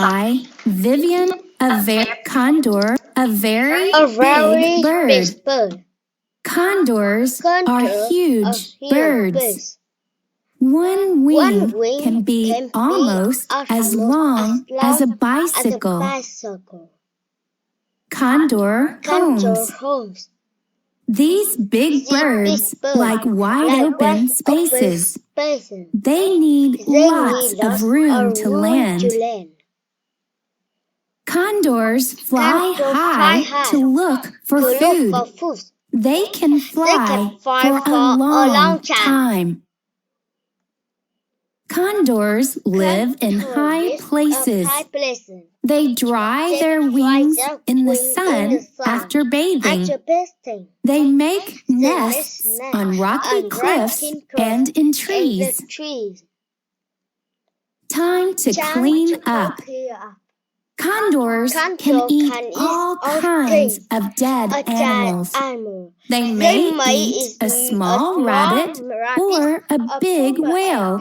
by Vivian, condor, a very big bird. Condors are huge birds. One wing can be almost as long as a bicycle. Condor homes. These big birds like wide open spaces. They need lots of room to land. Condors fly high to look for food. They can fly for a long time. Condors live in high places. They dry their wings in the sun after bathing. They make nests on rocky cliffs and in trees. Time to clean up. Condors can eat all kinds of dead animals. They may eat a small rabbit or a big whale.